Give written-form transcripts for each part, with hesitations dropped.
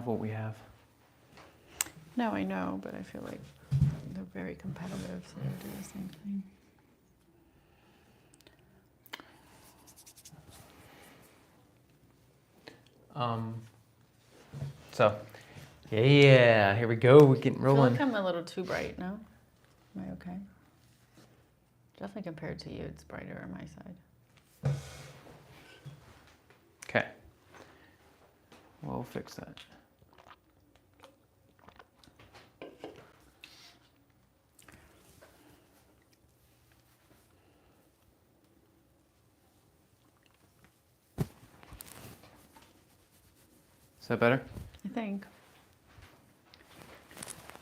have what we have. No, I know, but I feel like they're very competitive, so they do the same thing. So, yeah, here we go. We're getting I feel rolling. like I'm a little too bright, no? Am I okay? Definitely compared to you, it's brighter on my side. Okay. We'll fix that. Is that better? I think.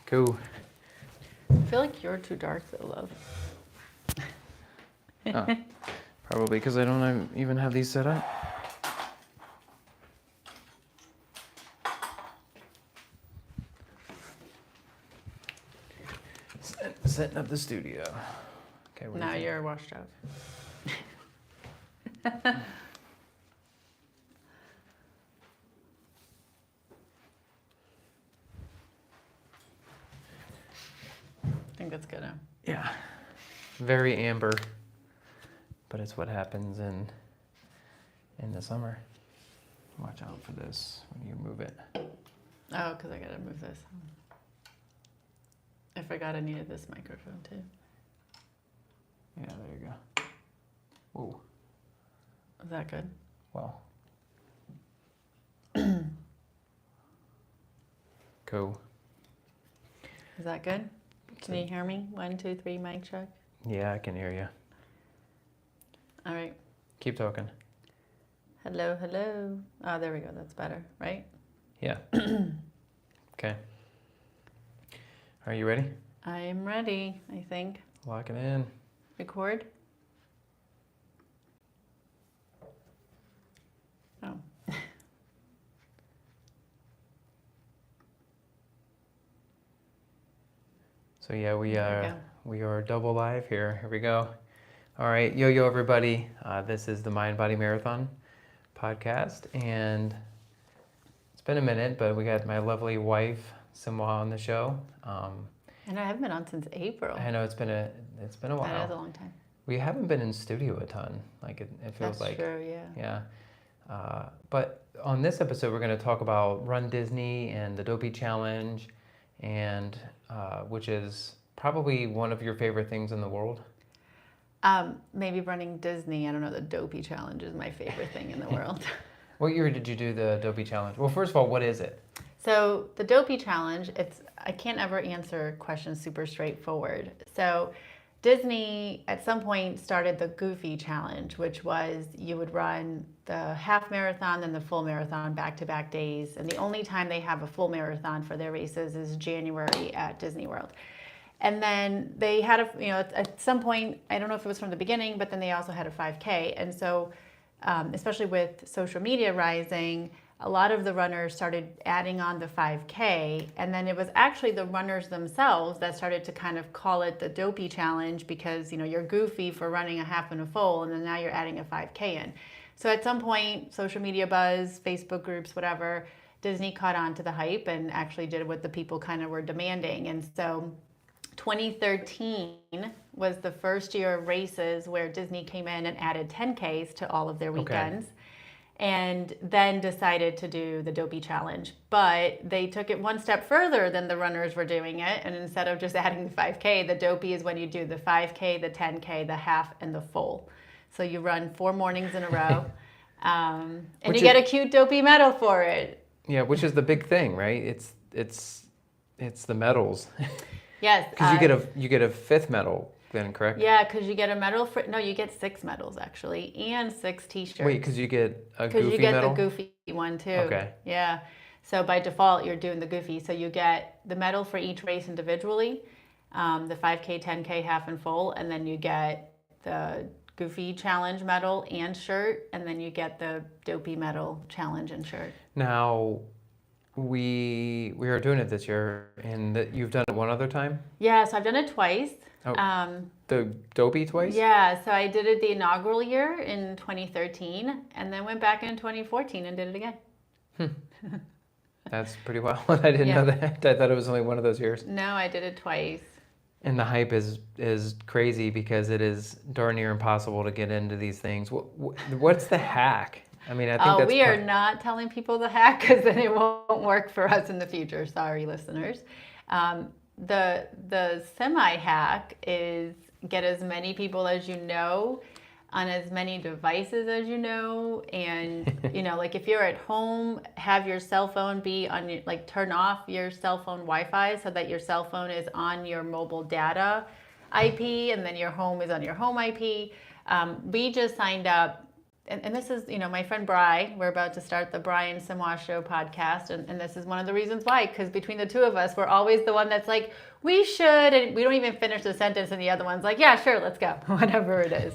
Cool. I feel like you're too dark though, love. Oh, probably because I don't even have these set up. Setting up the studio. Okay. Now you're washed out. I think that's good now. Yeah. Very amber. But it's what happens in the summer. Watch out for this when you move it. Oh, because I gotta move this. I forgot I needed this microphone too. Yeah, there you go. Whoa. Is that good? Well. Cool. Is that good? Can you hear me? 1, 2, 3, mic check. Yeah, I can hear you. All right. Keep talking. Hello, hello. Oh, there we go. That's better, right? Yeah. Okay. Are you ready? I am ready, I think. Lock it in. Record. Oh. So yeah, we There are double live here. Here we go. All right, yo everybody. This is the Mind Body Marathon podcast, and it's been a minute, but we got my lovely wife Simwa on the show. And I haven't been on since April. I know it's been a while. That is a long time. We haven't been in studio a ton. Like it feels That's like. true, yeah. Yeah. But on this episode, we're going to talk about Run Disney and the Dopey Challenge, and which is probably one of your favorite things in the world. Maybe running Disney. I don't know. The Dopey Challenge is my favorite thing in the world. What year did you do the Dopey Challenge? Well, first of all, what is it? So the Dopey Challenge, I can't ever answer questions super straightforward. So Disney at some point started the Goofy Challenge, which was you would run the half marathon and the full marathon back-to-back days. And the only time they have a full marathon for their races is January at Disney World. And then they had at some point, I don't know if it was from the beginning, but then they also had a 5K. And so, especially with social media rising, a lot of the runners started adding on the 5K. And then it was actually the runners themselves that started to kind of call it the Dopey Challenge because, you're goofy for running a half and a full, and then now you're adding a 5K in. So at some point, social media buzz, Facebook groups, whatever, Disney caught on to the hype and actually did what the people kind of were demanding. And so 2013 was the first year of races where Disney came in and added 10Ks to all of their weekends. Okay. And then decided to do the Dopey Challenge. But they took it one step further than the runners were doing it. And instead of just adding the 5K, the Dopey is when you do the 5K, the 10K, the half, and the full. So you run 4 mornings in a row. And you get a cute Dopey medal for it. Yeah, which is the big thing, right? It's the medals. Yes. Because you get a 5th medal then, correct? Yeah, because you get a medal you get 6 medals actually, and 6 T-shirts. Wait, because you get a Goofy medal? Because you get the Goofy one too. Okay. Yeah. So by default, you're doing the Goofy. So you get the medal for each race individually, the 5K, 10K, half and full, and then you get the Goofy Challenge medal and shirt, and then you get the Dopey medal challenge and shirt. Now, we are doing it this year, and you've done it one other time? Yeah, so I've done it twice. Oh, the Dopey twice? Yeah, so I did it the inaugural year in 2013, and then went back in 2014 and did it again. That's pretty wild. I didn't Yeah. know that. I thought it was only one of those years. No, I did it twice. And the hype is crazy because it is darn near impossible to get into these things. What's the hack? I mean, I think that's We are not telling people the hack because then it won't work for us in the future. Sorry, listeners. The semi hack is get as many people as you know on as many devices as you know, and like if you're at home, have your cell phone be on your, like turn off your cell phone Wi-Fi so that your cell phone is on your mobile data IP, and then your home is on your home IP. We just signed up. And this is, my friend Bri, we're about to start the Brian Simoa Show podcast. And this is one of the reasons why, because between the two of us, we're always the one that's like, we should, and we don't even finish the sentence. And the other one's like, yeah, sure, let's go, whatever it is.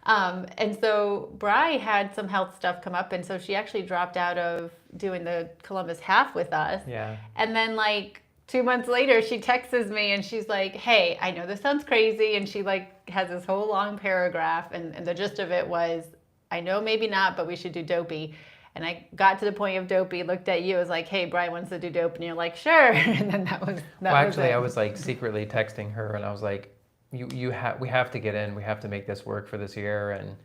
And so Bri had some health stuff come up. And so she actually dropped out of doing the Columbus half with us. Yeah. And then 2 months later, she texts me and she's like, hey, I know this sounds crazy. And she has this whole long paragraph. And the gist of it was, I know maybe not, but we should do Dopey. And I got to the point of Dopey, looked at you, was like, hey, Brian wants to do Dope. And you're like, sure. And then that was Actually, it. I was secretly texting her and I was like, we have to get in. We have to make this work for this year. And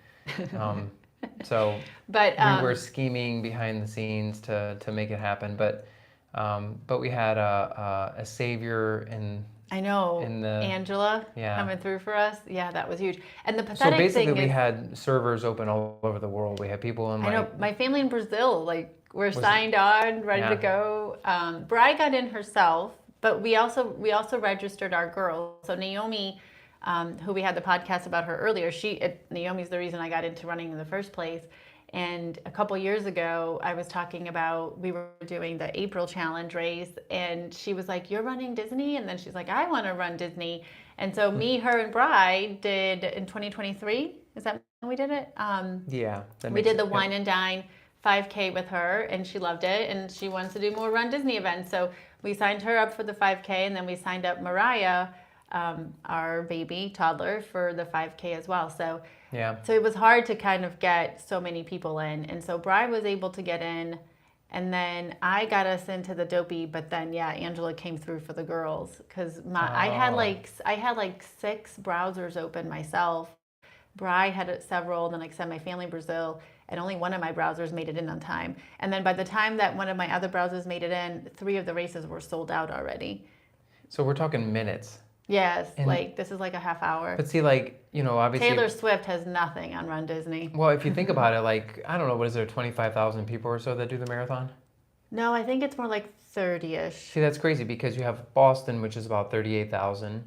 so but we were scheming behind the scenes to make it happen. But we had a savior in... I know, the, Angela coming through for us. Yeah, that was huge. And the pathetic thing is... So basically we had servers open all over the world. We had people in I know, my family in Brazil, we're signed on, ready to go. Bri got in herself, but we also registered our girls. So Naomi, who we had the podcast about her earlier, Naomi's the reason I got into running in the first place. And a couple years ago, I was talking about, we were doing the April Challenge race, and she was like, you're running Disney? And then she's like, I want to run Disney. And so me, her, and Bri did in 2023. Is that when we did it? Yeah. We did the Wine and Dine 5K with her, and she loved it, and she wants to do more Run Disney events. So we signed her up for the 5K, and then we signed up Mariah, our baby toddler, for the 5K as well. So it was hard to kind of get so many people in. And so Bri was able to get in, and then I got us into the Dopey, but then Angela came through for the girls because I had like 6 browsers open myself. Bri had several, then sent my family in Brazil, and only one of my browsers made it in on time. And then by the time that one of my other browsers made it in, 3 of the races were sold out already. So we're talking minutes. Yes, this is like a half hour. But see, obviously... Taylor Swift has nothing on Run Disney. Well, if you think about it, I don't know, what is there, 25,000 people or so that do the marathon? No, I think it's more like 30-ish. See, that's crazy because you have Boston, which is about 38,000,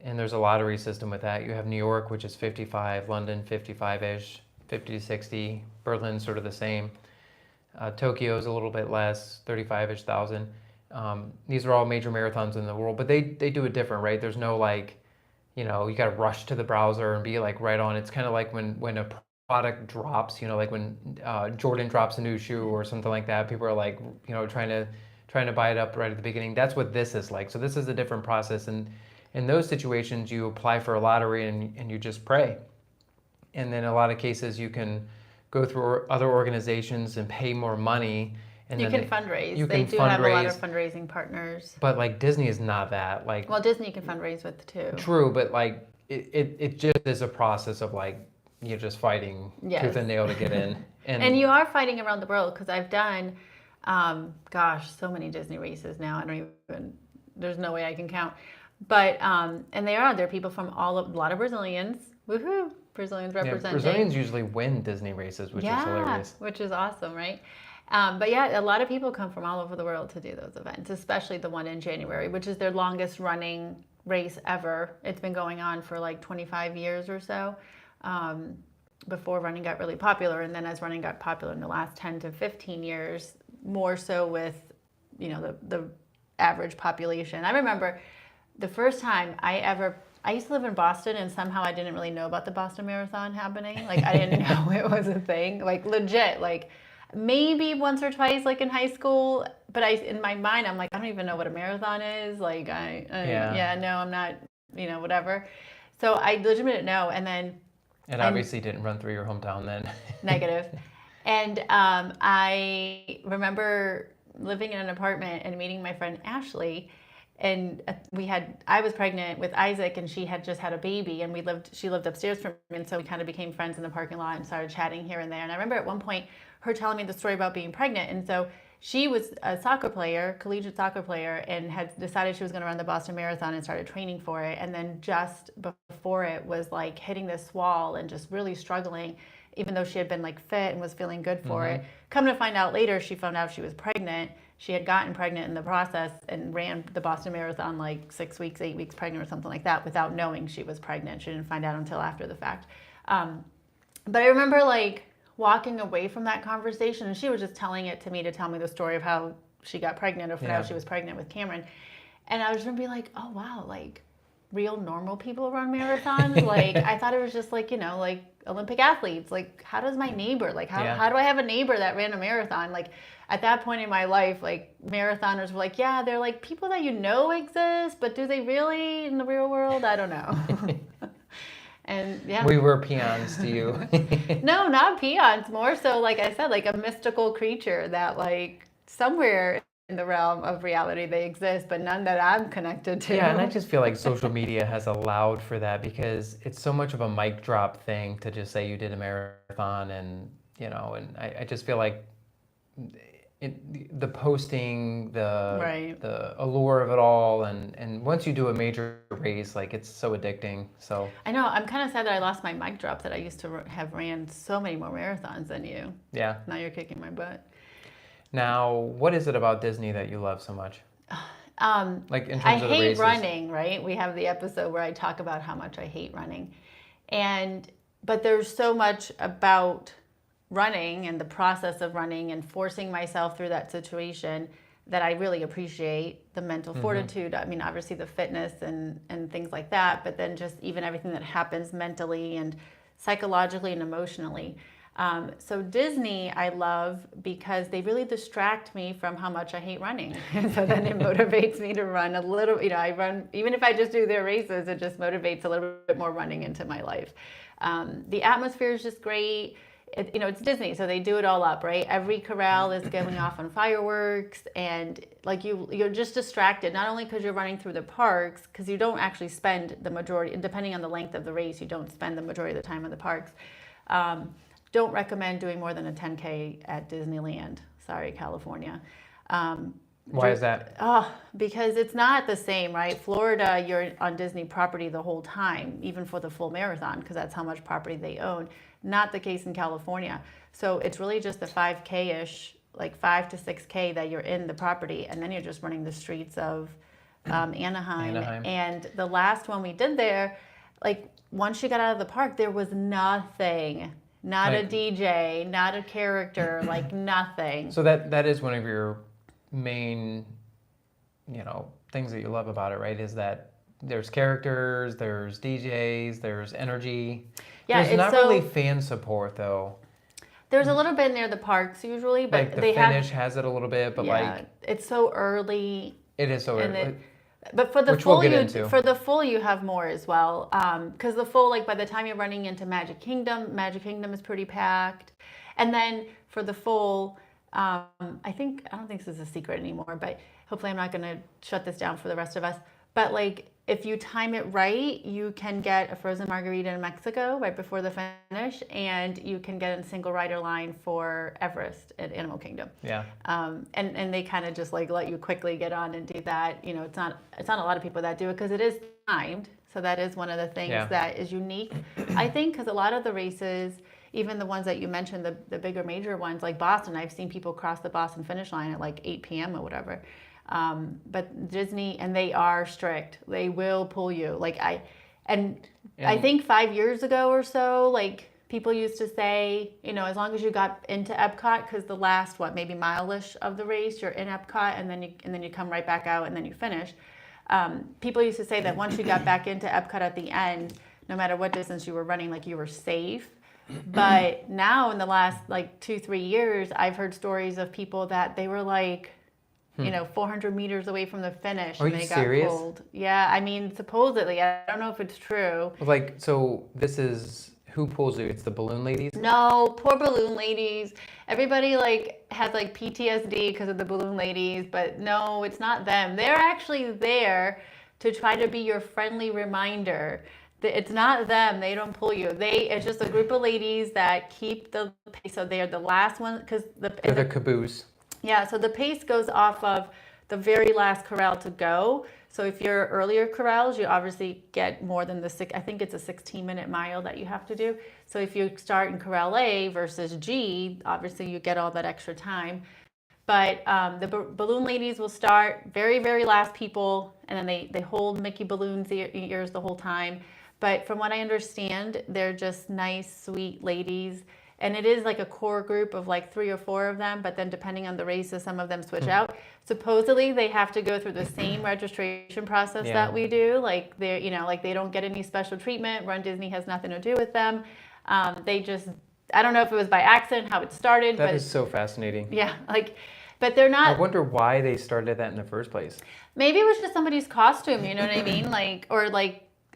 and there's a lottery system with that. You have New York, which is 55, London 55-ish, 50 to 60, Berlin sort of the same. Tokyo is a little bit less, 35-ish thousand. These are all major marathons in the world, but they do it different, right? There's no you got to rush to the browser and be right on. It's kind of like when a product drops, like when Jordan drops a new shoe or something like that. People are trying to buy it up right at the beginning. That's what this is like. So this is a different process, and in those situations, you apply for a lottery and you just pray, and then in a lot of cases you can go through other organizations and pay more money. And you can fundraise. They do have a lot of fundraising partners. But Disney is not that. Well, Disney you can fundraise with too. True, but it just is a process of you're just fighting tooth and nail to get in. And you are fighting around the world because I've done, so many Disney races now. I don't even. There's no way I can count. But and there are people from a lot of Brazilians. Woohoo! Brazilians representing. Brazilians usually win Disney races, which is hilarious. Which is awesome, right? But a lot of people come from all over the world to do those events, especially the one in January, which is their longest running race ever. It's been going on for 25 years or so, before running got really popular. And then as running got popular in the last 10 to 15 years, more so with, the average population. I remember the first time I used to live in Boston, and somehow I didn't really know about the Boston Marathon happening. I didn't know it was a thing, legit, maybe once or twice in high school, but in my mind I'm I don't even know what a marathon is. No, I'm not, whatever. So I legitimately didn't know, and then obviously didn't run through your hometown then. Negative. And I remember living in an apartment and meeting my friend Ashley, and I was pregnant with Isaac, and she had just had a baby, and she lived upstairs from me, and so we kind of became friends in the parking lot and started chatting here and there. And I remember at one point her telling me the story about being pregnant, and so she was a soccer player, collegiate soccer player, and had decided she was going to run the Boston Marathon and started training for it. And then just before it was like hitting this wall and just really struggling, even though she had been like fit and was feeling good for it. Come to find out later, she found out she was pregnant. She had gotten pregnant in the process and ran the Boston Marathon like 6 weeks, 8 weeks pregnant or something like that without knowing she was pregnant. She didn't find out until after the fact. But I remember like walking away from that conversation, and she was just telling it to me to tell me the story of how she got pregnant or how she was pregnant with Cameron. And I was going to be like, oh wow, like real normal people run marathons. Like I thought it was just like, like Olympic athletes. Like how does my neighbor, like how do I have a neighbor that ran a marathon? Like at that point in my life, like marathoners were like, yeah, they're like people that exist, but do they really in the real world? I don't know. And yeah, we were peons to you. No, not peons. More so, like I said, like a mystical creature that like somewhere in the realm of reality they exist, but none that I'm connected to. Yeah, and I just feel like social media has allowed for that because it's so much of a mic drop thing to just say you did a marathon, and and I just feel like the posting, the allure of it all, and once you do a major race, like it's so addicting. So I know I'm kind of sad that I lost my mic drop, that I used to have ran so many more marathons than you. Yeah. Now you're kicking my butt. Now, what is it about Disney that you love so much? Like in terms I of the hate races? running, right? We have the episode where I talk about how much I hate running, but there's so much about running and the process of running and forcing myself through that situation that I really appreciate. The mental fortitude, I mean, obviously the fitness and things like that, but then just even everything that happens mentally and psychologically and emotionally. So Disney I love because they really distract me from how much I hate running. And so then it motivates me to run a little, I run, even if I just do their races, it just motivates a little bit more running into my life. The atmosphere is just great. It's Disney, so they do it all up, right? Every corral is going off on fireworks, and like you're just distracted, not only because you're running through the parks, because you don't actually spend the majority, depending on the length of the race, you don't spend the majority of the time in the parks. Don't recommend doing more than a 10K at Disneyland. Sorry, California. Why is that? Because it's not the same, right? Florida, you're on Disney property the whole time, even for the full marathon, because that's how much property they own. Not the case in California. So it's really just a 5K-ish, like 5 to 6K that you're in the property, and then you're just running the streets of Anaheim. And the last one we did there, like once you got out of the park, there was nothing. Not a DJ, not a character, like nothing. So that is one of your main, things that you love about it, right? Is that there's characters, there's DJs, there's energy. Yeah, there's not really fan support though. There's a little bit near the parks usually, but like the finish has it a little bit, but like it's so early. It is so early. But for the full, you have more as well. Because the full, like by the time you're running into Magic Kingdom is pretty packed, and then for the full, I don't think this is a secret anymore, but hopefully I'm not going to shut this down for the rest of us. But like if you time it right, you can get a frozen margarita in Mexico right before the finish, and you can get a single rider line for Everest at Animal Kingdom. Yeah. And they kind of just like let you quickly get on and do that. It's not a lot of people that do it because it is timed. So that is one of the things that is unique, I think, because a lot of the races, even the ones that you mentioned, the bigger major ones like Boston, I've seen people cross the Boston finish line at like 8 p.m. or whatever. But Disney, and they are strict. They will pull you. I think 5 years ago or so, like people used to say, as long as you got into Epcot, because the last maybe mile-ish of the race, you're in Epcot, and then you come right back out, and then you finish. People used to say that once you got back into Epcot at the end, no matter what distance you were running, like you were safe. But now in the last like 2-3 years, I've heard stories of people that they were like, 400 meters away from the finish, and they got pulled. Yeah, I mean, supposedly, I don't know if it's true. Like, so this is Who pulls you? It's the balloon ladies? No, poor balloon ladies. Everybody like has like PTSD because of the balloon ladies, but no, it's not them. They're actually there to try to be your friendly reminder. It's not them. They don't pull you. It's just a group of ladies that keep the pace. So they are the last one because They're the caboose. yeah. So the pace goes off of the very last corral to go. So if you're earlier corrals, you obviously get more than I think it's a 16-minute mile that you have to do. So if you start in corral A versus G, obviously you get all that extra time. But the balloon ladies will start very, very last people, and then they hold Mickey Balloon's ears the whole time. But from what I understand, they're just nice, sweet ladies. And it is like a core group of like 3 or 4 of them, but then depending on the races, some of them switch out. Supposedly they have to go through the same registration process that we do. Like they're, like they don't get any special treatment. Run Disney has nothing to do with them. They just, I don't know if it was by accident, how it started. That is so fascinating. Yeah, but they're not. I wonder why they started that in the first place. Maybe it was just somebody's costume, you know what I mean?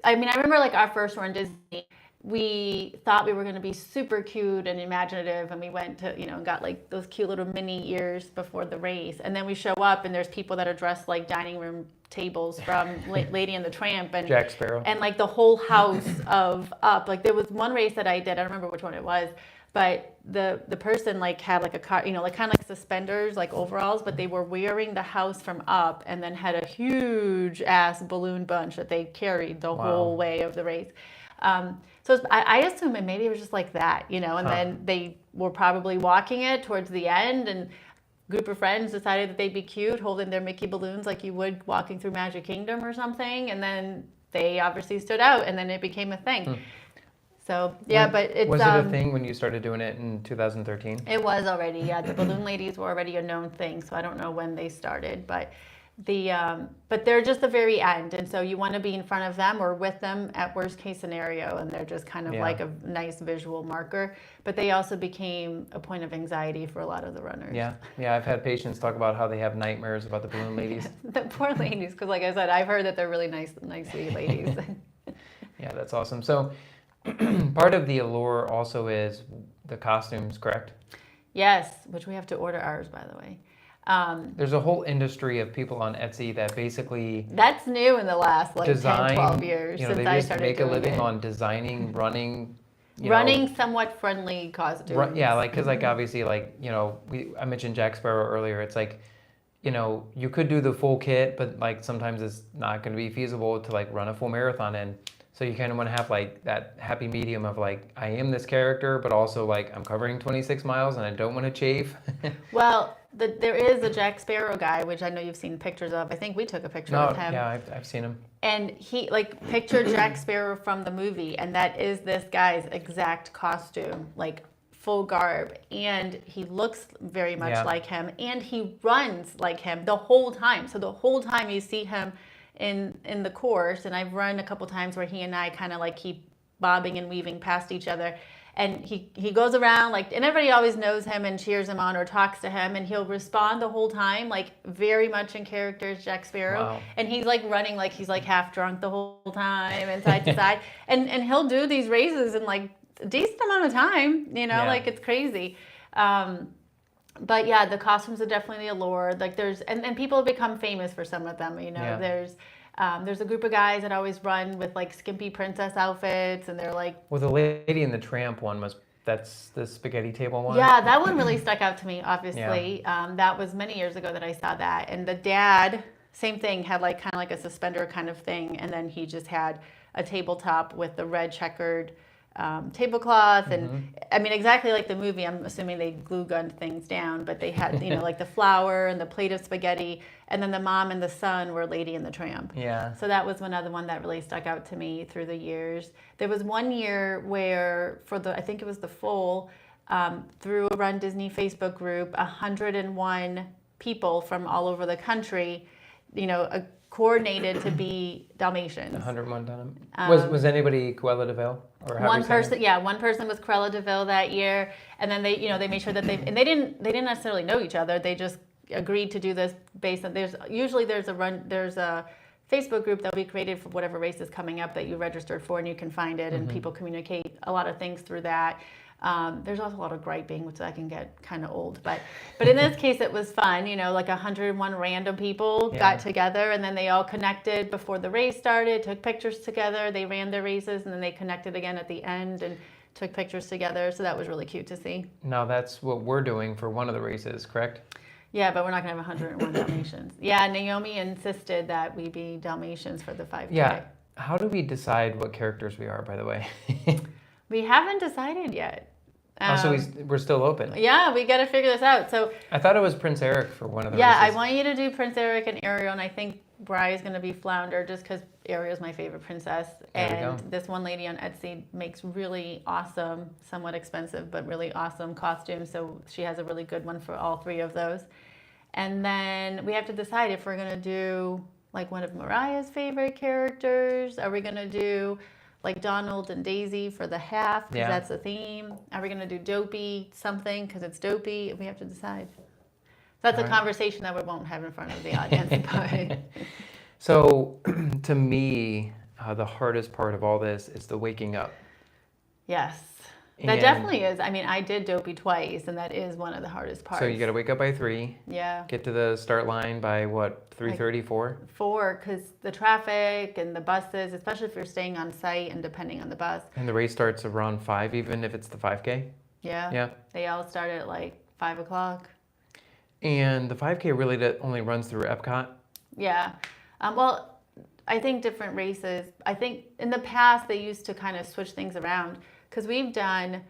I remember like our first Run Disney, we thought we were going to be super cute and imaginative, and we went to, and got like those cute little mini ears before the race. And then we show up and there's people that are dressed like dining room tables from Lady and the Tramp and Jack Sparrow. And like the whole house of Up. Like there was one race that I did, I don't remember which one it was, but the person like had like a car, like kind of like suspenders, like overalls, but they were wearing the house from Up and then had a huge ass balloon bunch that they carried the whole way of the race. So I assume maybe it was just like that, and then they were probably walking it towards the end, and a group of friends decided that they'd be cute holding their Mickey balloons like you would walking through Magic Kingdom or something, and then they obviously stood out, and then it became a thing. So yeah, but it's was it a thing when you started doing it in 2013? It was already, yeah. The balloon ladies were already a known thing, so I don't know when they started, but but they're just the very end, and so you want to be in front of them or with them at worst case scenario, and they're just kind of like a nice visual marker. But they also became a point of anxiety for a lot of the runners. Yeah, I've had patients talk about how they have nightmares about the balloon ladies. The poor ladies, because like I said, I've heard that they're really nice, sweet ladies. Yeah, that's awesome. So part of the allure also is the costumes, correct? Yes, which we have to order ours, by the way. There's a whole industry of people on Etsy that basically that's new in the last like 10, 12 years since they I just started make a doing living it. on designing, running somewhat friendly costumes. Yeah, like because like obviously like I mentioned Jack Sparrow earlier. It's like you could do the full kit, but like sometimes it's not going to be feasible to like run a full marathon in. So you kind of want to have like that happy medium of like, I am this character, but also like I'm covering 26 miles and I don't want to chafe. Well, there is a Jack Sparrow guy, which I know you've seen pictures of. I think we took a picture of him. Yeah, I've seen him. And he picture Jack Sparrow from the movie, and that is this guy's exact costume, like full garb, and he looks very much like him, and he runs like him the whole time. So the whole time you see him in the course, and I've run a couple times where he and I kind of like keep bobbing and weaving past each other, and he goes around like, and everybody always knows him and cheers him on or talks to him, and he'll respond the whole time like very much in character as Jack Sparrow. Wow. And he's like running like he's like half drunk the whole time and side to side, and he'll do these races in like a decent amount of time, like it's crazy. But yeah, the costumes are definitely the allure. Like there's, and people have become famous for some of them, There's a group of guys that always run with like skimpy princess outfits, and they're like... Well, the Lady and the Tramp one that's the spaghetti table one? Yeah, that one really stuck out to me, obviously. Yeah. That was many years ago that I saw that. And the dad, same thing, had like kind of like a suspender kind of thing, and then he just had a tabletop with the red checkered tablecloth, and I mean exactly like the movie. I'm assuming they glue gunned things down, but they had like the flour and the plate of spaghetti, and then the mom and the son were Lady and the Tramp. Yeah. So that was another one that really stuck out to me through the years. There was one year where I think it was the full, through a Run Disney Facebook group, 101 people from all over the country, coordinated to be Dalmatians. 101 Dunham. Was anybody Cruella de Vil? Or one person was Cruella de Vil that year, and then they made sure that they didn't necessarily know each other. They just agreed to do this based on there's a Facebook group that'll be created for whatever race is coming up that you registered for, and you can find it, and people communicate a lot of things through that. There's also a lot of griping, which I can get kind of old, but in this case it was fun. Like 101 random people got together, and then they all connected before the race started, took pictures together, they ran their races, and then they connected again at the end and took pictures together. So that was really cute to see. Now that's what we're doing for one of the races, correct? Yeah, but we're not going to have 101 Dalmatians. Yeah, Naomi insisted that we be Dalmatians for the 5K. Yeah. How do we decide what characters we are, by the way? We haven't decided yet. So we're still open. Yeah, we got to figure this out. So I thought it was Prince Eric for one of the yeah, races. I want you to do Prince Eric and Ariel, and I think Bri is going to be Flounder just because Ariel's my favorite princess. There we And go. this one lady on Etsy makes really awesome, somewhat expensive, but really awesome costumes. So she has a really good one for all three of those. And then we have to decide if we're going to do like one of Mariah's favorite characters. Are we going to do like Donald and Daisy for the half because that's the theme? Are we going to do Dopey something because it's Dopey? We have to decide. That's a conversation that we won't have in front of the audience. But So to me, the hardest part of all this is the waking up. yes, that And definitely is. I mean, I did Dopey twice, and that is one of the hardest parts. So you got to wake up by 3, yeah. get to the start line by what, 3:30, 4? 4, because the traffic and the buses, especially if you're staying on site and depending on the bus. And the race starts around 5, even if it's the 5K? Yeah. Yeah. They all start at like 5 o'clock. And the 5K really only runs through Epcot? Yeah. Well, I think different races, I think in the past they used to kind of switch things around because we've done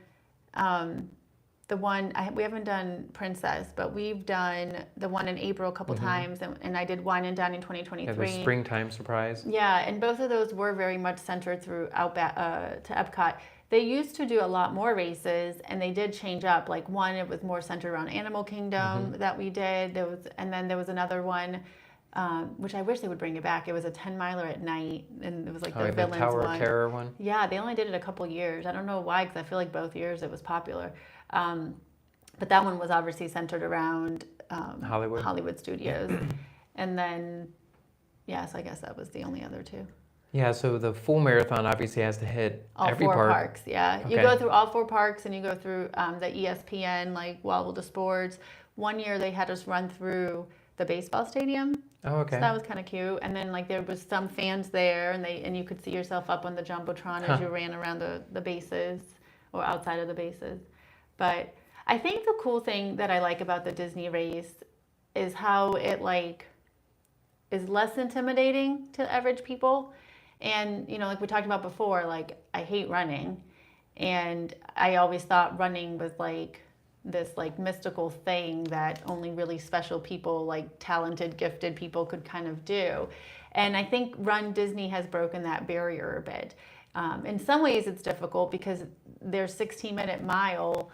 the one, we haven't done Princess, but we've done the one in April a couple times, and I did Wine and Dine in 2023. Yeah, the springtime surprise. Yeah, and both of those were very much centered throughout to Epcot. They used to do a lot more races, and they did change up. Like one, it was more centered around Animal Kingdom that we did. And then there was another one, which I wish they would bring it back. It was a 10-miler at night, and it was like the villains Tower one. of Terror one? Yeah, they only did it a couple years. I don't know why, because I feel like both years it was popular. But that one was obviously centered around Hollywood Studios. And then, so I guess that was the only other two. Yeah, so the full marathon obviously has to hit All every 4 park. parks, yeah. You Okay. go through all 4 parks, and you go through the ESPN, like Wobble Sports. One year they had us run through the baseball stadium. Oh, okay. So that was kind of cute. And then like there was some fans there, and you could see yourself up on the Jumbotron as you ran around the bases or outside of the bases. But I think the cool thing that I like about the Disney race is how it like is less intimidating to average people. And, like we talked about before, like I hate running, and I always thought running was like this like mystical thing that only really special people, like talented, gifted people could kind of do. And I think Run Disney has broken that barrier a bit. In some ways it's difficult because their 16-minute mile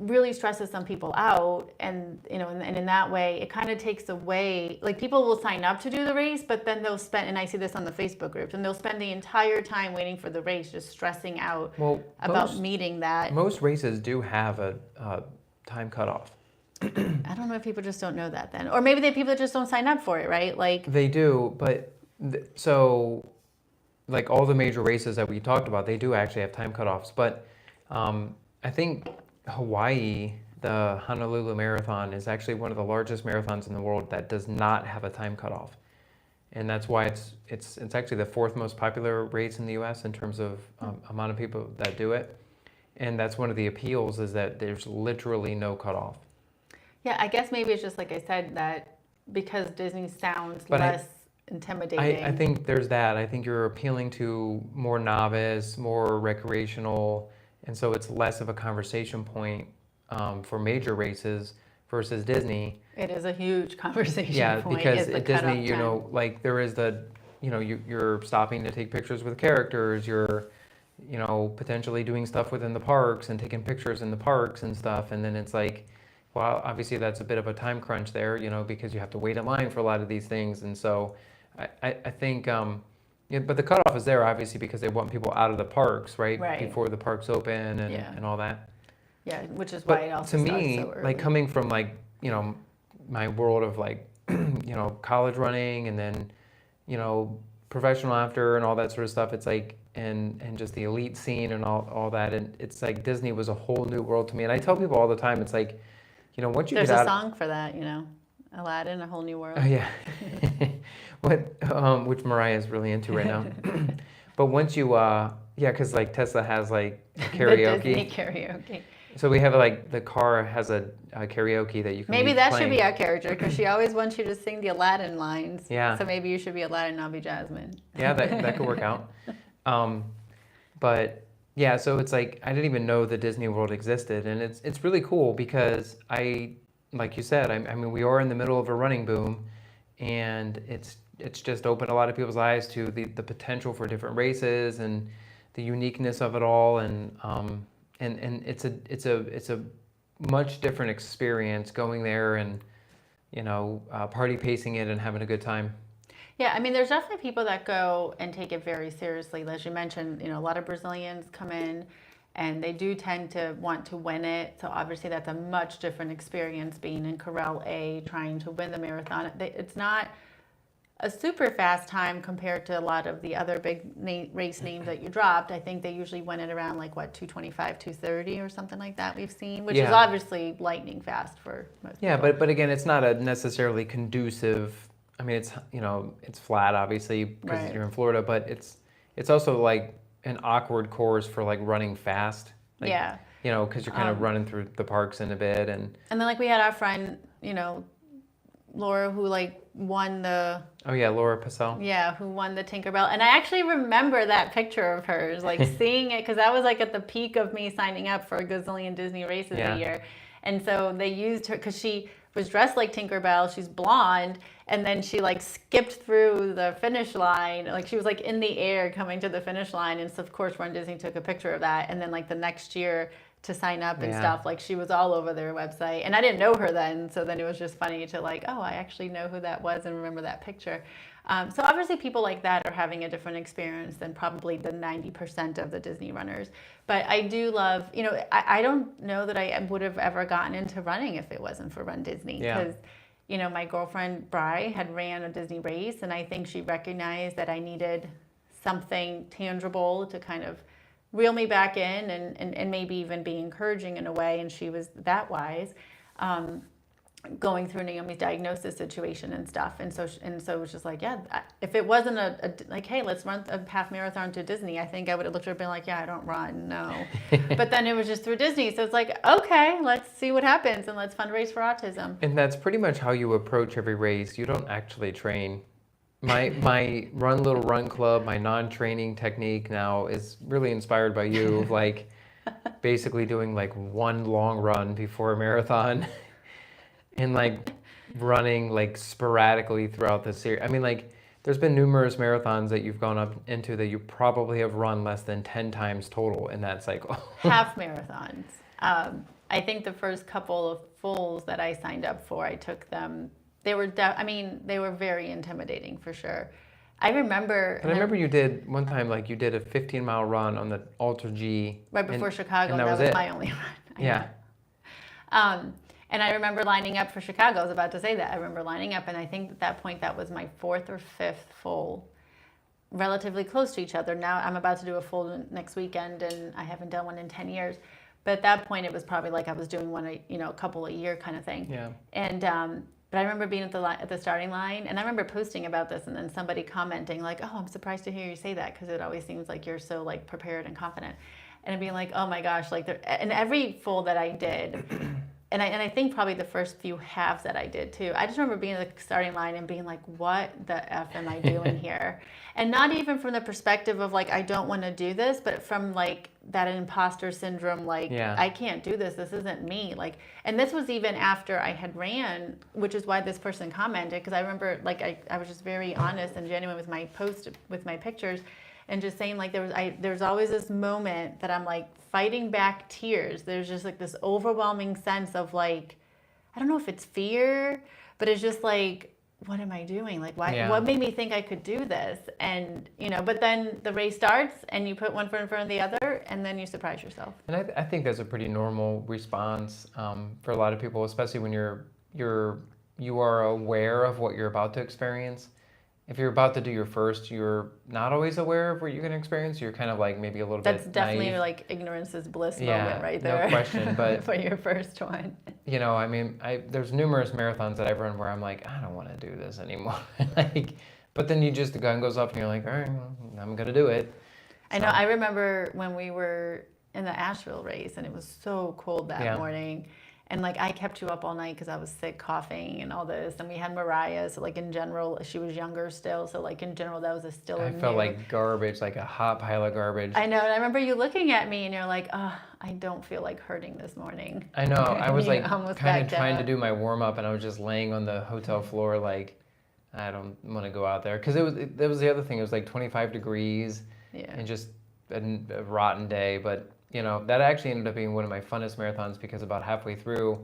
really stresses some people out, and and in that way it kind of takes away, like people will sign up to do the race, but then they'll spend, and I see this on the Facebook groups, and they'll spend the entire time waiting for the race just stressing out about meeting that. Most races do have a time cutoff. I don't know if people just don't know that then, or maybe people just don't sign up for it, right? Like They do, but so like all the major races that we talked about, they do actually have time cutoffs, but I think Hawaii, the Honolulu Marathon, is actually one of the largest marathons in the world that does not have a time cutoff, and that's why it's actually the 4th most popular race in the U.S. in terms of amount of people that do it, and that's one of the appeals is that there's literally no cutoff. Yeah, I guess maybe it's just like I said, that because Disney sounds But less intimidating. I think there's that. I think you're appealing to more novice, more recreational, and so it's less of a conversation point for major races versus Disney. It is a huge conversation point. Because is the at Disney, cutoff time. like there is you're stopping to take pictures with characters. You're, potentially doing stuff within the parks and taking pictures in the parks and stuff. And then it's like, well, obviously that's a bit of a time crunch there, because you have to wait in line for a lot of these things. And so I think, but the cutoff is there obviously because they want people out of the parks, right? Before the parks open and all that. Yeah, which is why it also to starts me, so early. like coming from my world of like, college running and then, you know, professional after and all that sort of stuff. It's like, and just the elite scene and all that. And it's like Disney was a whole new world to me. And I tell people all the time, it's like, you know, once you There's get a out. song for that, you know, Aladdin, A Whole New World. Oh yeah, which Mariah is really into right now. But once you, yeah, because like Tesla has like The karaoke. Disney karaoke. So we have like the car has a karaoke that you can. Maybe be that playing. should be our character because she always wants you to sing the Aladdin lines. Yeah. So maybe you should be Aladdin and I'll be Jasmine. Yeah, that could work out. But yeah, so it's like I didn't even know the Disney World existed, and it's really cool because like you said, I mean we are in the middle of a running boom, and it's just opened a lot of people's eyes to the potential for different races and the uniqueness of it all, and it's a much different experience going there and party pacing it and having a good time. Yeah, I mean, there's definitely people that go and take it very seriously. As you mentioned, a lot of Brazilians come in and they do tend to want to win it. So obviously that's a much different experience being in Corral A, trying to win the marathon. It's not a super fast time compared to a lot of the other big race names that you dropped. I think they usually win it around like 225, 230 or something like that we've seen, which is obviously lightning fast for most people. Yeah, but again, it's not a necessarily conducive. I mean, it's flat obviously because you're in Florida, but it's also like an awkward course for like running fast. Like, yeah. Because you're kind of running through the parks in a bit and then like we had our friend, Laura, who like won the. Oh yeah, Laura Purcell. Yeah, who won the Tinkerbell, and I actually remember that picture of hers, like seeing it, because that was like at the peak of me signing up for a gazillion Disney races a year, and so they used her because she was dressed like Tinkerbell. She's blonde, and then she like skipped through the finish line, like she was like in the air coming to the finish line, and so of course Run Disney took a picture of that, and then like the next year to sign up and stuff, like she was all over their website, and I didn't know her then, so then it was just funny to like, oh, I actually know who that was and remember that picture. So obviously people like that are having a different experience than probably the 90% of the Disney runners. But I do love, I don't know that I would have ever gotten into running if it wasn't for Run Disney, because my girlfriend Bri had ran a Disney race, and I think she recognized that I needed something tangible to kind of reel me back in and maybe even be encouraging in a way, and she was that wise, going through Naomi's diagnosis situation and stuff, and so it was just like, yeah, if it wasn't like, hey, let's run a half marathon to Disney, I think I would have looked at her and been like, yeah, I don't run, no. But then it was just through Disney, so it's like, okay, let's see what happens and let's fundraise for autism. And that's pretty much how you approach every race. You don't actually train. My Run Little Run Club, my non-training technique now is really inspired by you, like basically doing like one long run before a marathon and like running like sporadically throughout the series. I mean, like there's been numerous marathons that you've gone up into that you probably have run less than 10 times total in that cycle. Half marathons. I think the first couple of fulls that I signed up for, I took them. They were they were very intimidating for sure. I remember. And I remember you did one time, like you did a 15-mile run on the Ultra G. Right before Chicago. And that was my only run. Yeah. And I remember lining up for Chicago. I was about to say that. I remember lining up, and I think at that point that was my 4th or 5th full, relatively close to each other. Now I'm about to do a full next weekend, and I haven't done one in 10 years. But at that point, it was probably like I was doing one, a couple a year kind of thing. Yeah. And but I remember being at the starting line, and I remember posting about this, and then somebody commenting like, "Oh, I'm surprised to hear you say that because it always seems like you're so like prepared and confident," and being like, "Oh my gosh!" Like, and every full that I did, and I think probably the first few halves that I did too. I just remember being at the starting line and being like, "What the f am I doing here?" And not even from the perspective of like I don't want to do this, but from like that imposter syndrome, like I can't do this. This isn't me. Like, and this was even after I had ran, which is why this person commented, because I remember like I was just very honest and genuine with my post with my pictures, and just saying like there's always this moment that I'm like fighting back tears. There's just like this overwhelming sense of like, I don't know if it's fear, but it's just like, what am I doing? Like, why? What made me think I could do this? And but then the race starts, and you put one foot in front of the other, and then you surprise yourself. And I think that's a pretty normal response for a lot of people, especially when you are aware of what you're about to experience, if you're about to do your first, you're not always aware of what you're going to experience. You're kind of like maybe a little That's bit definitely naive. like ignorance is bliss Yeah, moment right there. no question. But for your first one. you know, I mean, there's numerous marathons that I've run where I'm like, I don't want to do this anymore. Like, but then the gun goes up and you're like, all right, well, I'm gonna do it. I know. I remember when we were in the Asheville race, and it was so cold that morning. And like I kept you up all night because I was sick, coughing, and all this. And we had Mariah, so like in general, she was younger still. So like in general, that was still. I felt like garbage, like a hot pile of garbage. I know, and I remember you looking at me, and you're like, "Oh, I don't feel like hurting this morning." I know. I was like kind of trying up. to do my warm up, and I was just laying on the hotel floor, like I don't want to go out there because that was the other thing. It was like 25 degrees, and just a rotten day, but. You know, that actually ended up being one of my funnest marathons because about halfway through,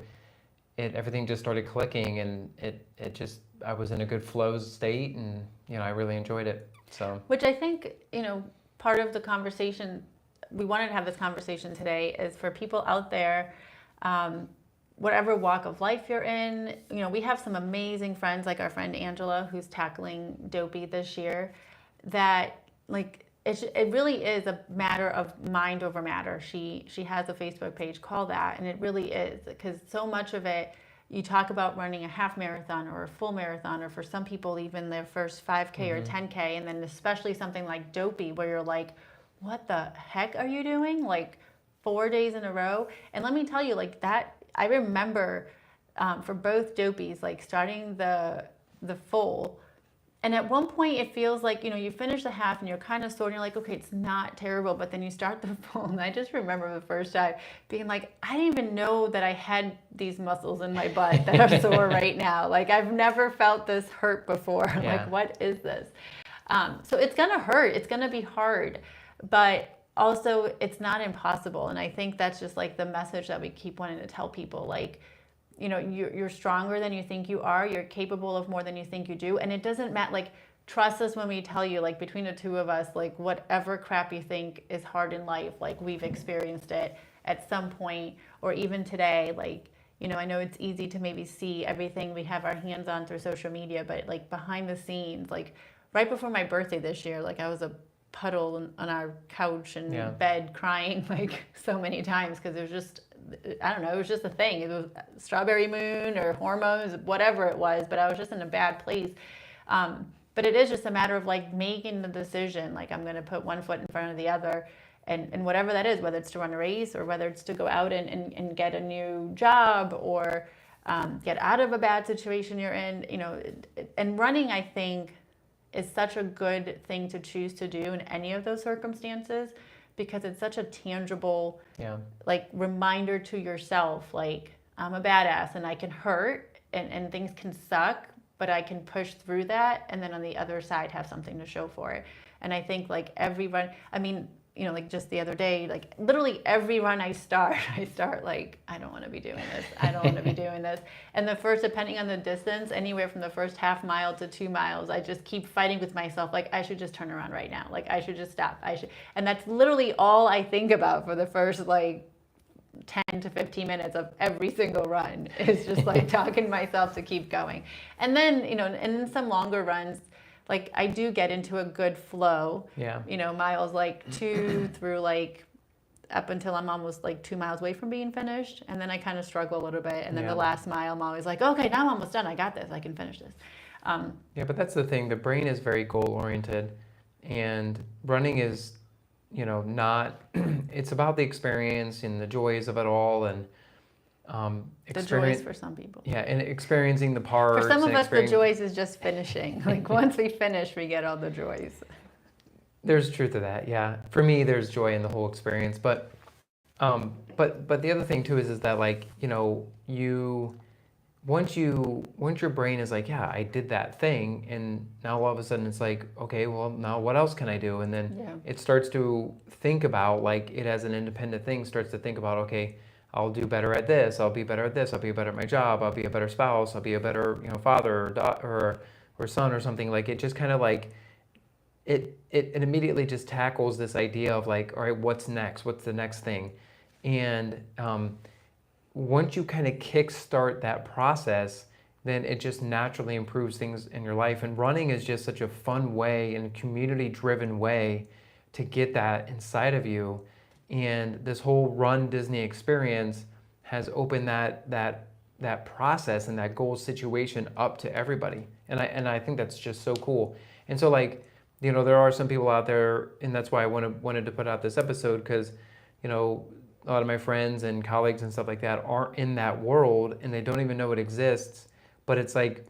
everything just started clicking, and it just I was in a good flow state, and you know I really enjoyed it. So which I think part of the conversation we wanted to have this conversation today is for people out there, whatever walk of life you're in. You know, we have some amazing friends like our friend Angela who's tackling Dopey this year. That like. It really is a matter of mind over matter. She has a Facebook page called that, and it really is because so much of it, you talk about running a half marathon or a full marathon, or for some people even their first 5K or 10K, and then especially something like Dopey where you're like, what the heck are you doing? Like 4 days in a row. And let me tell you, like that, I remember for both Dopies, like starting the full. And at one point, it feels like, you finish the half and you're kind of sore and you're like, okay, it's not terrible. But then you start the full. And I just remember the first time being like, I didn't even know that I had these muscles in my butt that are sore right now. Like, I've never felt this hurt before. Yeah. Like, what is this? So it's going to hurt. It's going to be hard. But also, it's not impossible. And I think that's just like the message that we keep wanting to tell people. Like, you're stronger than you think you are. You're capable of more than you think you do. And it doesn't matter, like, trust us when we tell you, like, between the two of us, like, whatever crap you think is hard in life, like, we've experienced it at some point, or even today. Like, I know it's easy to maybe see everything we have our hands on through social media, but, like, behind the scenes, like, right before my birthday this year, like, I was a puddle on our couch and bed crying, like, so many times because it was just, I don't know, it was just a thing. It was strawberry moon or hormones, whatever it was, but I was just in a bad place. But it is just a matter of like making the decision, like I'm going to put one foot in front of the other, and whatever that is, whether it's to run a race or whether it's to go out and get a new job or get out of a bad situation you're in, and running, I think, is such a good thing to choose to do in any of those circumstances. Because it's such a tangible, like reminder to yourself, like I'm a badass and I can hurt and things can suck, but I can push through that. And then on the other side, have something to show for it. And I think like every run, I mean, like just the other day, like literally every run I start like, I don't want to be doing this. I don't want to be doing this. And the first, depending on the distance, anywhere from the first half mile to 2 miles, I just keep fighting with myself. Like I should just turn around right now. Like I should just stop. And that's literally all I think about for the first like 10 to 15 minutes of every single run is just like talking to myself to keep going. And then, and in some longer runs, like I do get into a good flow. Yeah. Miles like 2 through like up until I'm almost like 2 miles away from being finished. And then I kind of struggle a little bit. And then the last mile, I'm always like, okay, now I'm almost done. I got this. I can finish this. Yeah, but that's the thing. The brain is very goal oriented, and running is, not, it's about the experience and the joys of it all. And the joys for some people. Yeah, and experiencing the parts. For some of us, the joys is just finishing. Like once we finish, we get all the joys. There's truth to that, yeah. For me, there's joy in the whole experience, but the other thing too is that like once your brain is like, yeah, I did that thing, and now all of a sudden it's like, okay, well now what else can I do? And then it starts to think about, like it as an independent thing, starts to think about, okay, I'll do better at this. I'll be better at this. I'll be better at my job. I'll be a better spouse. I'll be a better, father or daughter or son or something. Like it just kind of like it immediately just tackles this idea of like, all right, what's next? What's the next thing? And once you kind of kickstart that process, then it just naturally improves things in your life. And running is just such a fun way and community-driven way to get that inside of you. And this whole Run Disney experience has opened that process and that goal situation up to everybody. And I think that's just so cool. And so like, you know, there are some people out there, and that's why I wanted to put out this episode, because, you know, a lot of my friends and colleagues and stuff like that aren't in that world and they don't even know it exists. But it's like,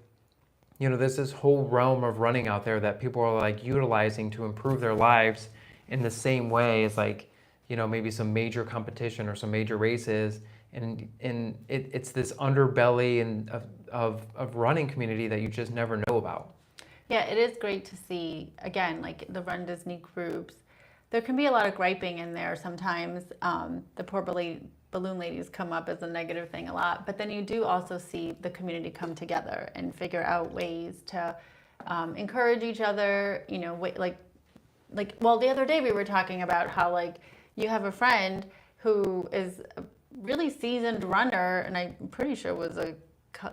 you know, there's this whole realm of running out there that people are like utilizing to improve their lives in the same way as like, you know, maybe some major competition or some major races. And it's this underbelly and of running community that you just never know about. Yeah, it is great to see, again, like the Run Disney groups. There can be a lot of griping in there sometimes. The poor balloon ladies come up as a negative thing a lot, but then you do also see the community come together and figure out ways to encourage each other. You know, well, the other day we were talking about how like you have a friend who is a really seasoned runner, and I'm pretty sure was a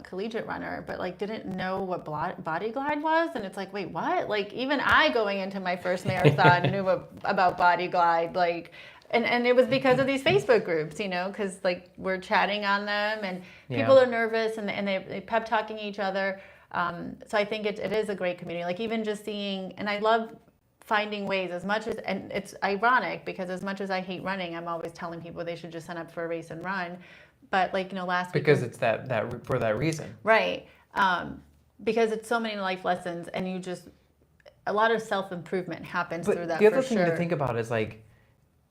collegiate runner, but like didn't know what Body Glide was. And it's like, wait, what? Like even I, going into my first marathon, knew about Body Glide, like, and it was because of these Facebook groups, you know, because like we're chatting on them and people are nervous and they pep talking each other. So I think it is a great community. Like even just seeing, and I love finding ways, as much as, and it's ironic because as much as I hate running, I'm always telling people they should just sign up for a race and run. But like, you know, last week, because it's that for that reason, right? Because it's so many life lessons, and you just, a lot of self-improvement happens through that. The other thing to think about is like,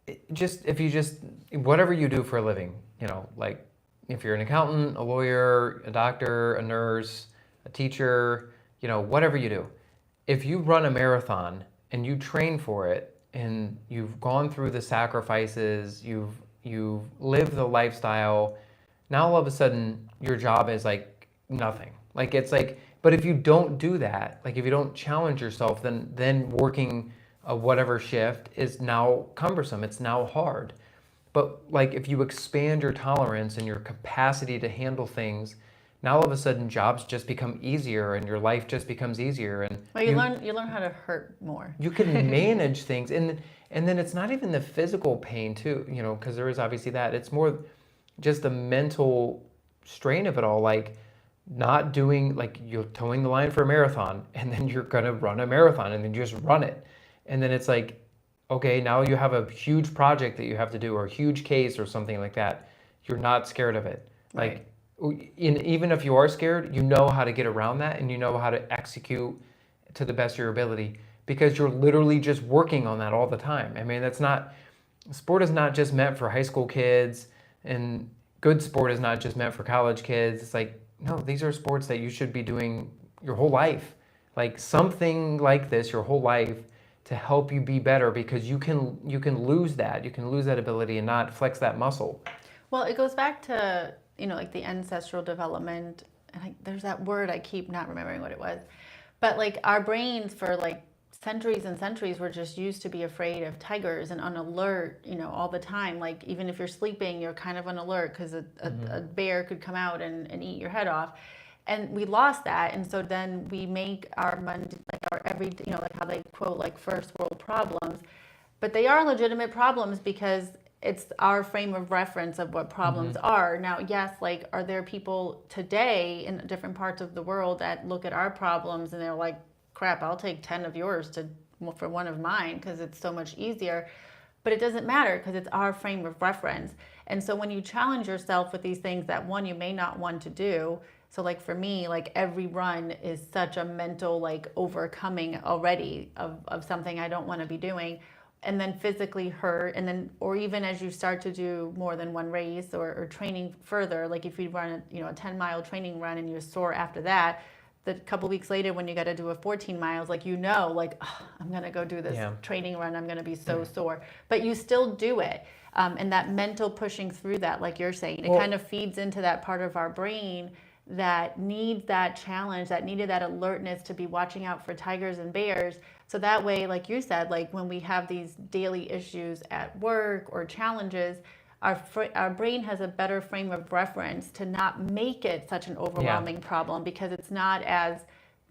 if you just whatever you do for a living, you know, like if you're an accountant, a lawyer, a doctor, a nurse, a teacher, you know, whatever you do, if you run a marathon and you train for it and you've gone through the sacrifices, you've lived the lifestyle. Now all of a sudden your job is like nothing. Like it's like, but if you don't do that, like if you don't challenge yourself, then working a whatever shift is now cumbersome. It's now hard. But like if you expand your tolerance and your capacity to handle things, now all of a sudden jobs just become easier and your life just becomes easier. And well, you learn how to hurt more. You can manage things, and then it's not even the physical pain too, you know, because there is obviously that. It's more just the mental strain of it all, like not doing, like you're towing the line for a marathon and then you're gonna run a marathon and then you just run it. And then it's like, okay, now you have a huge project that you have to do or a huge case or something like that. You're not scared of it. Right. Like even if you are scared, you know how to get around that and you know how to execute to the best of your ability, because you're literally just working on that all the time. I mean, sport is not just meant for high school kids, and good sport is not just meant for college kids. It's like, no, these are sports that you should be doing your whole life. Like something like this your whole life to help you be better, because you can lose that. You can lose that ability and not flex that muscle. Well, it goes back to, you know, like the ancestral development. And there's that word, I keep not remembering what it was. But like our brains for like centuries and centuries were just used to be afraid of tigers and on alert, you know, all the time. Like even if you're sleeping, you're kind of on alert because a bear could come out and eat your head off. And we lost that. And so then we make our every, you know, like how they quote like first world problems, but they are legitimate problems because it's our frame of reference of what problems are. Now, yes, like, are there people today in different parts of the world that look at our problems and they're like, crap, I'll take 10 of yours for one of mine because it's so much easier. But it doesn't matter because it's our frame of reference. And so when you challenge yourself with these things that one, you may not want to do. So like for me, like every run is such a mental like overcoming already of something I don't want to be doing. And then physically hurt, and then, or even as you start to do more than one race or training further, like if you run a 10-mile training run and you're sore after that, the couple weeks later when you got to do a 14 miles, like, you know, like, oh, I'm going to go do this training run, I'm going to be so sore, but you still do it. And that mental pushing through that, like you're saying, it kind of feeds into that part of our brain that needs that challenge, that needed that alertness to be watching out for tigers and bears. So that way, like you said, like when we have these daily issues at work or challenges, our brain has a better frame of reference to not make it such an overwhelming problem, because it's not as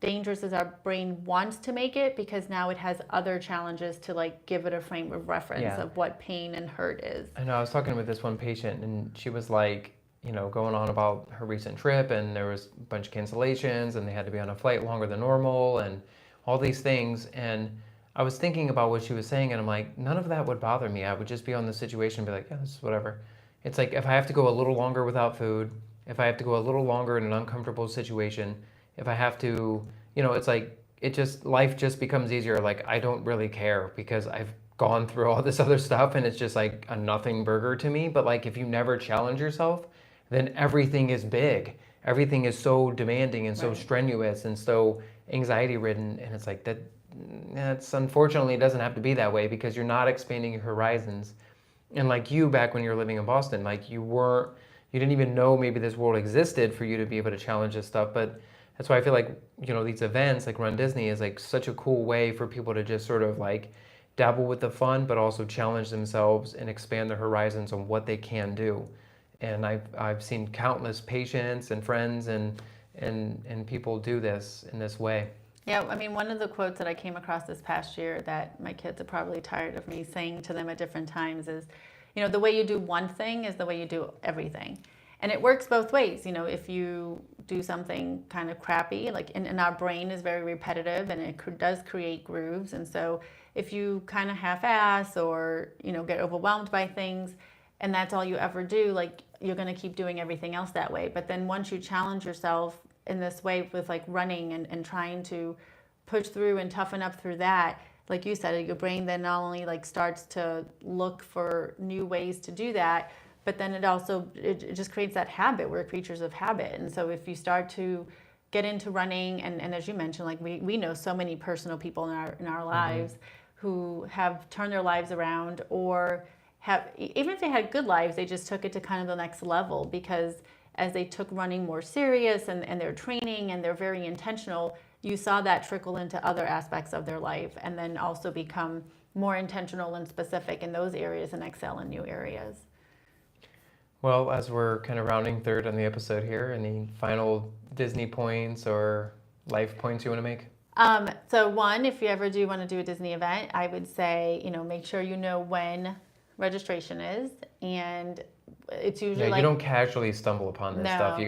dangerous as our brain wants to make it, because now it has other challenges to like give it a frame of reference of what pain and hurt is. I know I was talking with this one patient, and she was like, going on about her recent trip, and there was a bunch of cancellations, and they had to be on a flight longer than normal, and all these things. And I was thinking about what she was saying, and I'm like, none of that would bother me. I would just be on the situation and be like, yeah, this is whatever. It's like if I have to go a little longer without food, if I have to go a little longer in an uncomfortable situation, if I have to, it's like, life just becomes easier. Like, I don't really care because I've gone through all this other stuff, and it's just like a nothing burger to me. But like, if you never challenge yourself, then everything is big. Everything is so demanding and so strenuous and so anxiety ridden. And it's like that's unfortunately, it doesn't have to be that way, because you're not expanding your horizons. And like you, back when you were living in Boston, like you didn't even know maybe this world existed for you to be able to challenge this stuff. But that's why I feel like, these events like Run Disney is like such a cool way for people to just sort of like dabble with the fun, but also challenge themselves and expand their horizons on what they can do. And I've seen countless patients and friends and people do this in this way. Yeah, I mean, one of the quotes that I came across this past year that my kids are probably tired of me saying to them at different times is, the way you do one thing is the way you do everything. And it works both ways. If you do something kind of crappy, like and our brain is very repetitive, and it does create grooves. And so if you kind of half-ass or, get overwhelmed by things, and that's all you ever do, like you're going to keep doing everything else that way. But then once you challenge yourself in this way with like running and trying to push through and toughen up through that, like you said, your brain then not only like starts to look for new ways to do that, but then it just creates that habit. We're creatures of habit. And so if you start to get into running, and as you mentioned, like we know so many personal people in our lives who have turned their lives around, or even if they had good lives, they just took it to kind of the next level, because as they took running more serious and their training, and they're very intentional, you saw that trickle into other aspects of their life, and then also become more intentional and specific in those areas and excel in new areas. Well, as we're kind of rounding third on the episode here, any final Disney points or life points you want to make? So one, if you ever do want to do a Disney event, I would say, make sure you know when registration is, and it's usually you don't casually stumble upon this stuff. You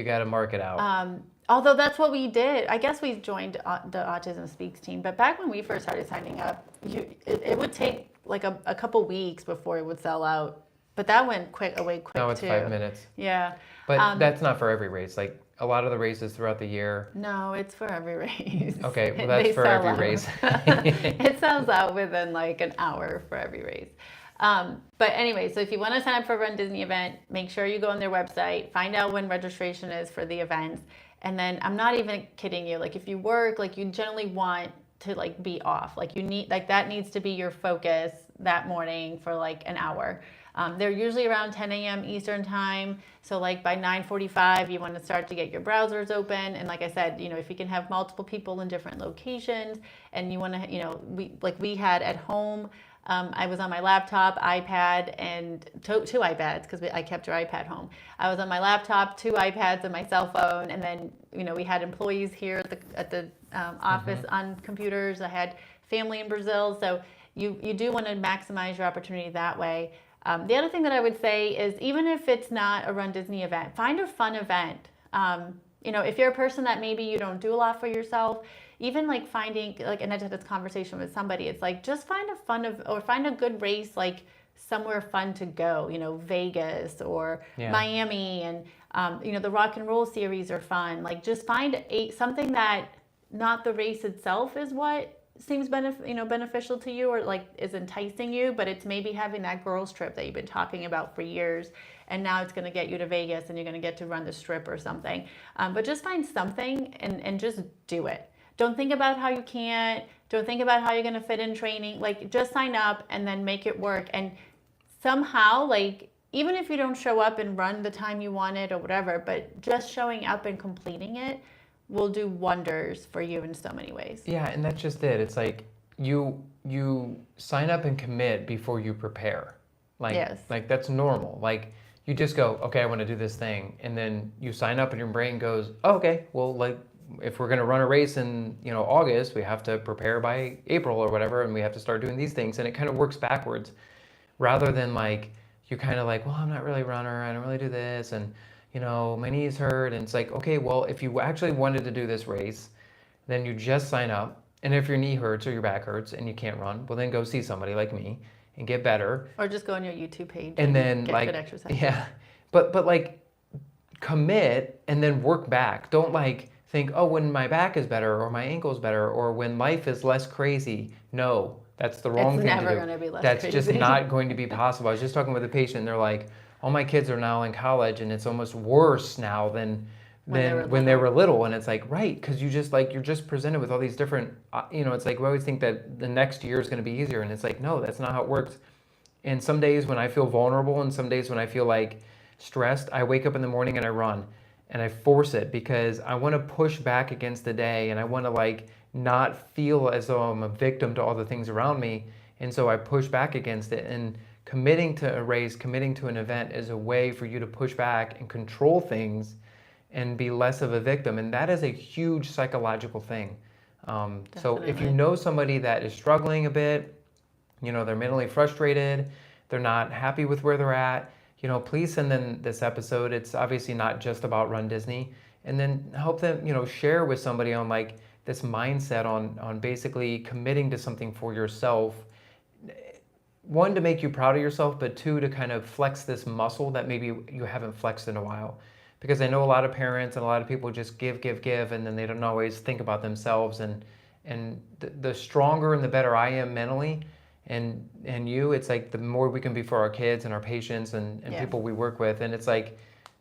gotta mark it out. Although that's what we did. I guess we joined the Autism Speaks team, but back when we first started signing up, it would take like a couple weeks before it would sell out. But that went away quick now it's too. 5 minutes. Yeah. But that's not for every race. Like a lot of the races throughout the year. No, it's for every race. Okay, well that's for every race. It sells out within like an hour for every race. But anyway, so if you want to sign up for a Run Disney event, make sure you go on their website, find out when registration is for the events. And then I'm not even kidding you. Like if you work, like you generally want to like be off. Like you need, like that needs to be your focus that morning for like an hour. They're usually around 10 a.m. Eastern time. So like by 9:45, you want to start to get your browsers open. And like I said, if you can have multiple people in different locations, and you want to, we had at home, I was on my laptop, iPad, and two iPads, because I kept your iPad home. I was on my laptop, 2 iPads, and my cell phone, and then we had employees here at the office on computers. I had family in Brazil, so you do want to maximize your opportunity that way. The other thing that I would say is, even if it's not a Run Disney event, find a fun event. If you're a person that maybe you don't do a lot for yourself, even like finding, like, and I had this conversation with somebody, it's like, just find find a good race, like somewhere fun to go, Vegas or Miami, and, the Rock and Roll series are fun. Like just find something that not the race itself is what seems beneficial to you, or like is enticing you, but it's maybe having that girls trip that you've been talking about for years, and now it's going to get you to Vegas, and you're going to get to run the strip or something. But just find something and just do it. Don't think about how you can't. Don't think about how you're going to fit in training. Like just sign up and then make it work. And somehow, like, even if you don't show up and run the time you wanted or whatever, but just showing up and completing it will do wonders for you in so many ways. Yeah, and that's just it. It's like you sign up and commit before you prepare. Yes. Like that's normal. Like you just go, okay, I want to do this thing, and then you sign up, and your brain goes, oh, okay, well, like if we're gonna run a race in August, we have to prepare by April or whatever, and we have to start doing these things, and it kind of works backwards, rather than like you kind of like, well, I'm not really a runner, I don't really do this, and my knees hurt, and it's like, okay, well, if you actually wanted to do this race, then you just sign up, and if your knee hurts or your back hurts and you can't run, well, then go see somebody like me and get better. Or just go on your YouTube page And then get like good exercise. yeah, but like commit and then work back. Don't like think, oh, when my back is better or my ankle is better or when life is less crazy. No, that's the wrong thing to do. It's never going to be less That's crazy. just not going to be possible. I was just talking with a patient, and they're like, all my kids are now in college, and it's almost worse now than when they were little. And it's like, right, because you're just presented with all these different, it's like we always think that the next year is going to be easier, and it's like, no, that's not how it works. And some days when I feel vulnerable and some days when I feel like stressed, I wake up in the morning and I run and I force it because I want to push back against the day, and I want to like not feel as though I'm a victim to all the things around me. And so I push back against it, and committing to a race, committing to an event is a way for you to push back and control things and be less of a victim. And that is a huge psychological thing. So if you know somebody that is struggling a bit, they're mentally frustrated, they're not happy with where they're at, please send them this episode. It's obviously not just about Run Disney. And then help them, share with somebody on like this mindset on basically committing to something for yourself. One, to make you proud of yourself, but two, to kind of flex this muscle that maybe you haven't flexed in a while. Because I know a lot of parents and a lot of people just give, and then they don't always think about themselves. And the stronger and the better I am mentally, and you, it's like the more we can be for our kids and our patients and people we work with. And it's like,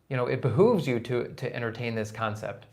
it behooves you to entertain this concept.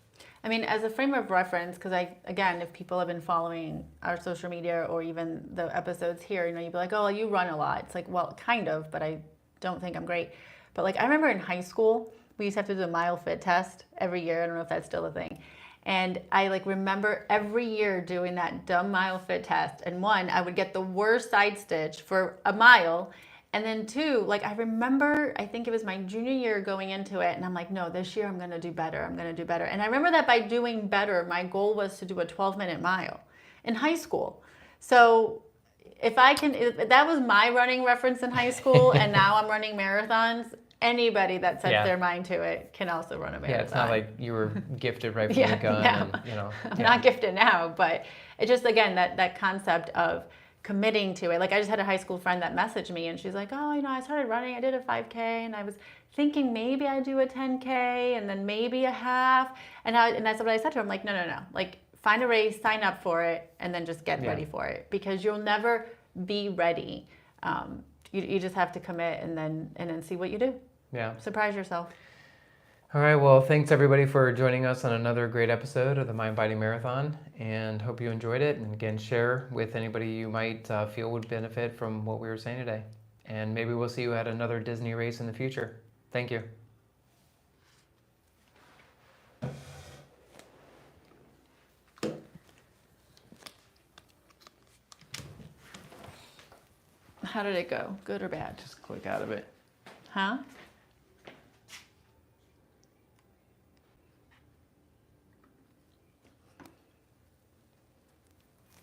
I mean, as a frame of reference, because again, if people have been following our social media or even the episodes here, you'd be like, oh, you run a lot. It's like, well, kind of, but I don't think I'm great. But like, I remember in high school, we used to have to do a mile fit test every year. I don't know if that's still a thing. And I like remember every year doing that dumb mile fit test. And one, I would get the worst side stitch for a mile. And then two, like I remember, I think it was my junior year going into it, and I'm like, no, this year I'm going to do better. I'm going to do better. And I remember that by doing better, my goal was to do a 12-minute mile in high school. So if that was my running reference in high school, and now I'm running marathons, anybody that sets their mind to it can also run a marathon. Yeah, it's not like you were gifted right from the gun. No. I'm not gifted now, but it's just, again, that concept of committing to it. Like I just had a high school friend that messaged me, and she's like, oh, I started running. I did a 5K, and I was thinking maybe I'd do a 10K and then maybe a half. And that's what I said to her. I'm like, no. Like find a race, sign up for it, and then just get ready for it, because you'll never be ready. You just have to commit and then see what you do. Yeah. Surprise yourself. All right. Well, thanks everybody for joining us on another great episode of the Mind Body Marathon, and hope you enjoyed it. And again, share with anybody you might feel would benefit from what we were saying today. And maybe we'll see you at another Disney race in the future. Thank you. How did it go? Good or bad? Just click out of it. Huh?